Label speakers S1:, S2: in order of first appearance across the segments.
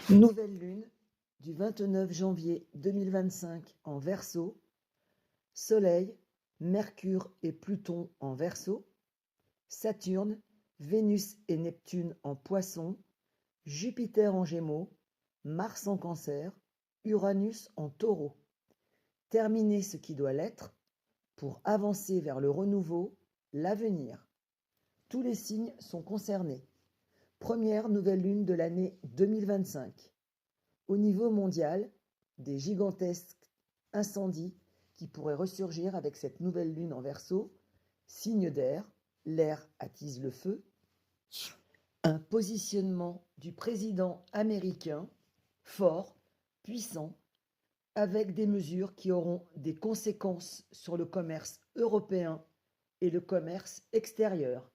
S1: Nouvelle lune du 29 janvier 2025 en Verseau, Soleil, Mercure et Pluton en Verseau, Saturne, Vénus et Neptune en Poisson, Jupiter en Gémeaux, Mars en Cancer, Uranus en Taureau. Terminer ce qui doit l'être pour avancer vers le renouveau, l'avenir. Tous les signes sont concernés. Première nouvelle lune de l'année 2025. Au niveau mondial, des gigantesques incendies qui pourraient ressurgir avec cette nouvelle lune en Verseau, signe d'air, l'air attise le feu, un positionnement du président américain fort, puissant, avec des mesures qui auront des conséquences sur le commerce européen et le commerce extérieur.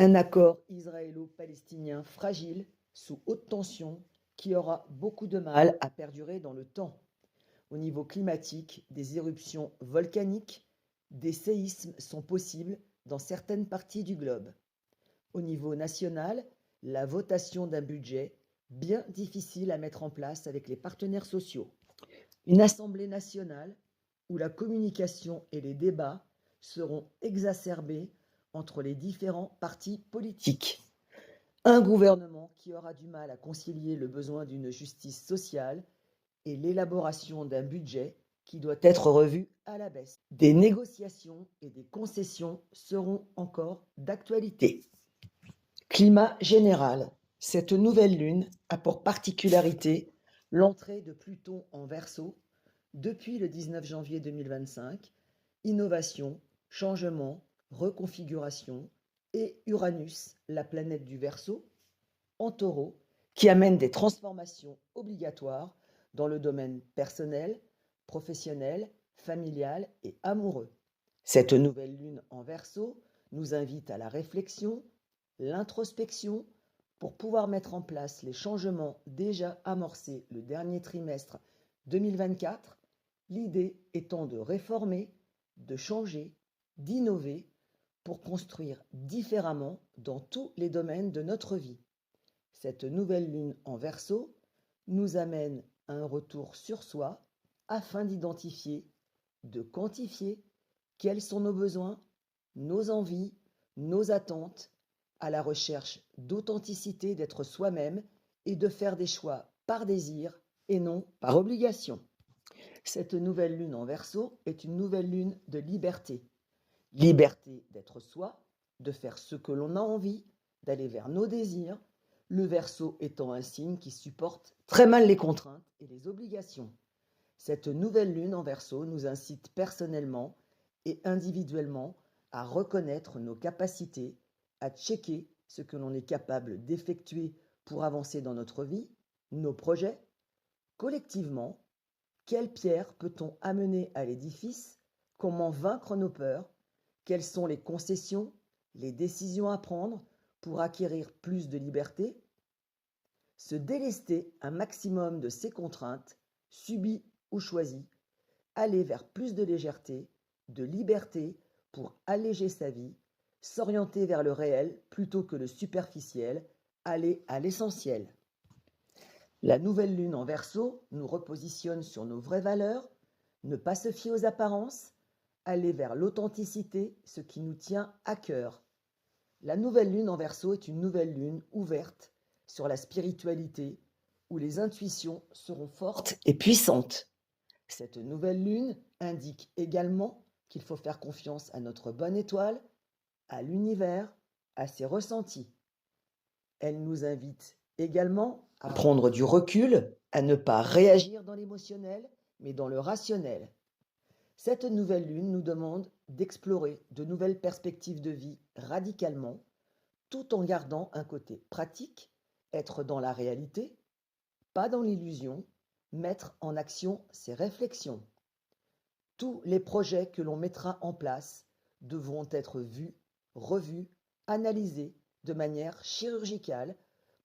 S1: Un accord israélo-palestinien fragile, sous haute tension, qui aura beaucoup de mal à perdurer dans le temps. Au niveau climatique, des éruptions volcaniques, des séismes sont possibles dans certaines parties du globe. Au niveau national, la votation d'un budget bien difficile à mettre en place avec les partenaires sociaux. Une Assemblée nationale où la communication et les débats seront exacerbés entre les différents partis politiques. Un gouvernement qui aura du mal à concilier le besoin d'une justice sociale et l'élaboration d'un budget qui doit être revu à la baisse. Des négociations et des concessions seront encore d'actualité. Climat général. Cette nouvelle lune a pour particularité l'entrée de Pluton en Verseau depuis le 19 janvier 2025, innovation, changement, reconfiguration, et Uranus, la planète du Verseau, en Taureau, qui amène des transformations obligatoires dans le domaine personnel, professionnel, familial et amoureux. Cette nouvelle lune en Verseau nous invite à la réflexion, l'introspection, pour pouvoir mettre en place les changements déjà amorcés le dernier trimestre 2024, l'idée étant de réformer, de changer, d'innover pour construire différemment dans tous les domaines de notre vie. Cette nouvelle lune en Verseau nous amène à un retour sur soi afin d'identifier, de quantifier quels sont nos besoins, nos envies, nos attentes, à la recherche d'authenticité, d'être soi-même et de faire des choix par désir et non par obligation. Cette nouvelle lune en Verseau est une nouvelle lune de liberté. Liberté d'être soi, de faire ce que l'on a envie, d'aller vers nos désirs, le Verseau étant un signe qui supporte très mal les contraintes et les obligations. Cette nouvelle lune en Verseau nous incite personnellement et individuellement à reconnaître nos capacités, à checker ce que l'on est capable d'effectuer pour avancer dans notre vie, nos projets. Collectivement, quelle pierre peut-on amener à l'édifice? Comment vaincre nos peurs? Quelles sont les concessions, les décisions à prendre pour acquérir plus de liberté? Se délester un maximum de ces contraintes, subies ou choisies, aller vers plus de légèreté, de liberté pour alléger sa vie, s'orienter vers le réel plutôt que le superficiel, aller à l'essentiel. La nouvelle lune en Verseau nous repositionne sur nos vraies valeurs, ne pas se fier aux apparences, aller vers l'authenticité, ce qui nous tient à cœur. La nouvelle lune en Verseau est une nouvelle lune ouverte sur la spiritualité, où les intuitions seront fortes et puissantes. Cette nouvelle lune indique également qu'il faut faire confiance à notre bonne étoile, à l'univers, à ses ressentis. Elle nous invite également à prendre du recul, à ne pas réagir dans l'émotionnel, mais dans le rationnel. Cette nouvelle lune nous demande d'explorer de nouvelles perspectives de vie radicalement, tout en gardant un côté pratique, être dans la réalité, pas dans l'illusion, mettre en action ses réflexions. Tous les projets que l'on mettra en place devront être vus, revus, analysés de manière chirurgicale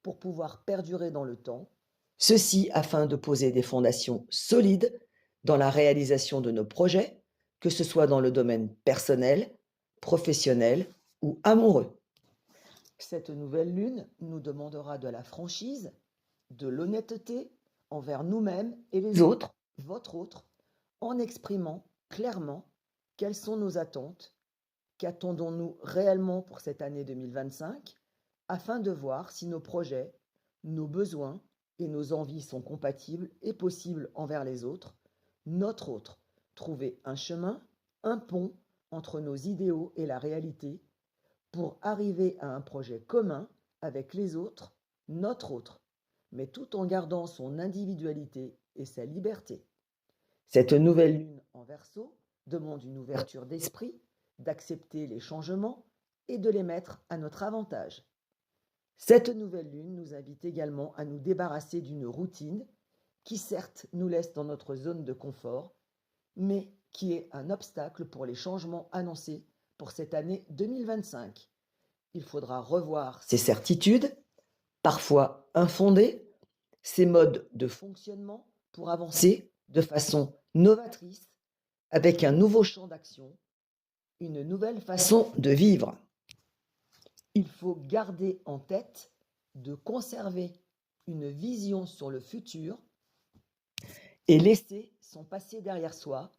S1: pour pouvoir perdurer dans le temps, ceci afin de poser des fondations solides dans la réalisation de nos projets, que ce soit dans le domaine personnel, professionnel ou amoureux. Cette nouvelle lune nous demandera de la franchise, de l'honnêteté envers nous-mêmes et les autres, votre autre, en exprimant clairement quelles sont nos attentes, qu'attendons-nous réellement pour cette année 2025, afin de voir si nos projets, nos besoins et nos envies sont compatibles et possibles envers les autres, notre autre. Trouver un chemin, un pont entre nos idéaux et la réalité pour arriver à un projet commun avec les autres, notre autre, mais tout en gardant son individualité et sa liberté. Cette nouvelle lune en Verseau demande une ouverture d'esprit, d'accepter les changements et de les mettre à notre avantage. Cette nouvelle lune nous invite également à nous débarrasser d'une routine qui certes nous laisse dans notre zone de confort, mais qui est un obstacle pour les changements annoncés pour cette année 2025. Il faudra revoir ces certitudes, parfois infondées, ces modes de fonctionnement pour avancer de façon novatrice avec un nouveau champ d'action, une nouvelle façon de vivre. Il faut garder en tête de conserver une vision sur le futur et laisser son passé derrière soi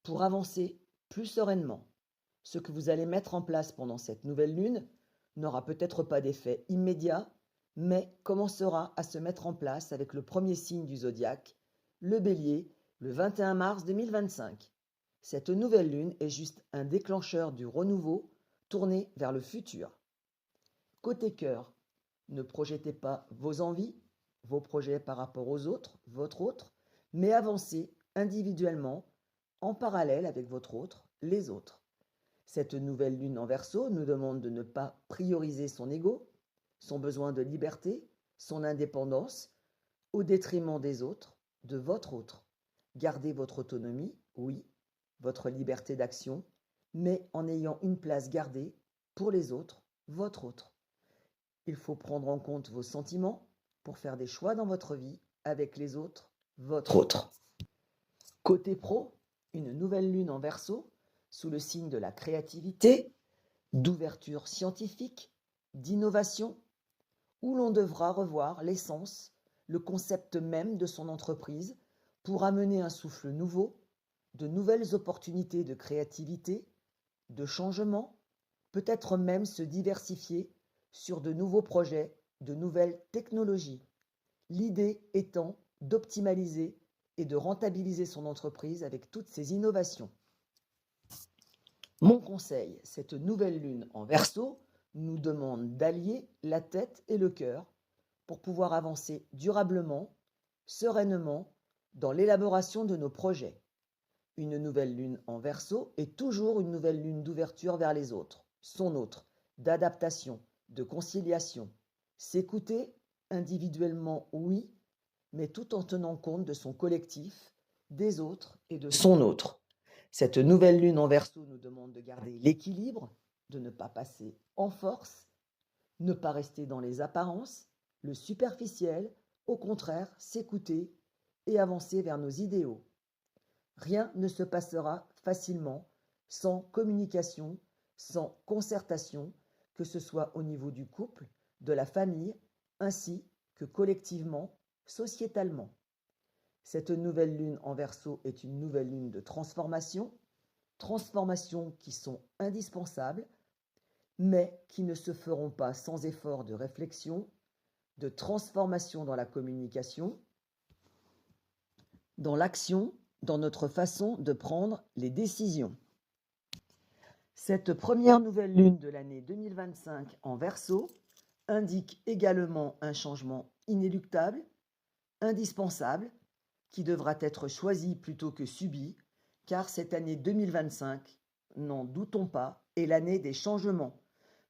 S1: pour avancer plus sereinement. Ce que vous allez mettre en place pendant cette nouvelle lune n'aura peut-être pas d'effet immédiat, mais commencera à se mettre en place avec le premier signe du zodiaque, le Bélier, le 21 mars 2025. Cette nouvelle lune est juste un déclencheur du renouveau tourné vers le futur. Côté cœur, ne projetez pas vos envies, vos projets par rapport aux autres, votre autre, mais avancez individuellement, en parallèle avec votre autre, les autres. Cette nouvelle lune en Verseau nous demande de ne pas prioriser son ego, son besoin de liberté, son indépendance, au détriment des autres, de votre autre. Gardez votre autonomie, oui, votre liberté d'action, mais en ayant une place gardée pour les autres, votre autre. Il faut prendre en compte vos sentiments pour faire des choix dans votre vie avec les autres, votre autre. Côté pro, une nouvelle lune en Verseau, sous le signe de la créativité, d'ouverture scientifique, d'innovation, où l'on devra revoir l'essence, le concept même de son entreprise pour amener un souffle nouveau, de nouvelles opportunités de créativité, de changement, peut-être même se diversifier sur de nouveaux projets, de nouvelles technologies. L'idée étant d'optimaliser et de rentabiliser son entreprise avec toutes ces innovations. Mon conseil, cette nouvelle lune en Verseau nous demande d'allier la tête et le cœur pour pouvoir avancer durablement, sereinement dans l'élaboration de nos projets. Une nouvelle lune en Verseau est toujours une nouvelle lune d'ouverture vers les autres, son autre, d'adaptation, de conciliation. S'écouter individuellement, oui, mais tout en tenant compte de son collectif, des autres et de son autre. Cette nouvelle lune en Verseau nous demande de garder l'équilibre, de ne pas passer en force, ne pas rester dans les apparences, le superficiel, au contraire, s'écouter et avancer vers nos idéaux. Rien ne se passera facilement sans communication, sans concertation, que ce soit au niveau du couple, de la famille, ainsi que collectivement, sociétalement. Cette nouvelle lune en Verseau est une nouvelle lune de transformation, transformations qui sont indispensables, mais qui ne se feront pas sans effort de réflexion, de transformation dans la communication, dans l'action, dans notre façon de prendre les décisions. Cette première nouvelle lune de l'année 2025 en Verseau indique également un changement inéluctable, indispensable, qui devra être choisi plutôt que subi, car cette année 2025, n'en doutons pas, est l'année des changements,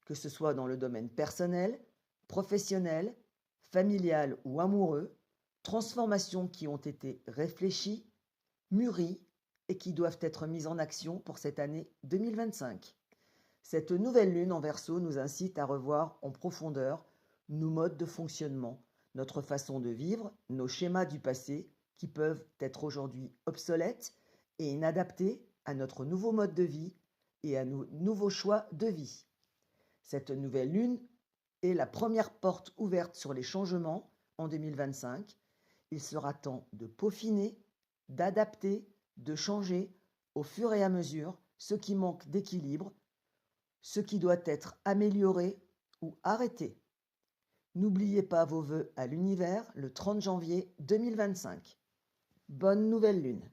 S1: que ce soit dans le domaine personnel, professionnel, familial ou amoureux, transformations qui ont été réfléchies, mûries et qui doivent être mises en action pour cette année 2025. Cette nouvelle lune en Verseau nous incite à revoir en profondeur nos modes de fonctionnement, notre façon de vivre, nos schémas du passé qui peuvent être aujourd'hui obsolètes et inadaptés à notre nouveau mode de vie et à nos nouveaux choix de vie. Cette nouvelle lune est la première porte ouverte sur les changements en 2025. Il sera temps de peaufiner, d'adapter, de changer au fur et à mesure ce qui manque d'équilibre, ce qui doit être amélioré ou arrêté. N'oubliez pas vos vœux à l'univers le 30 janvier 2025. Bonne nouvelle lune!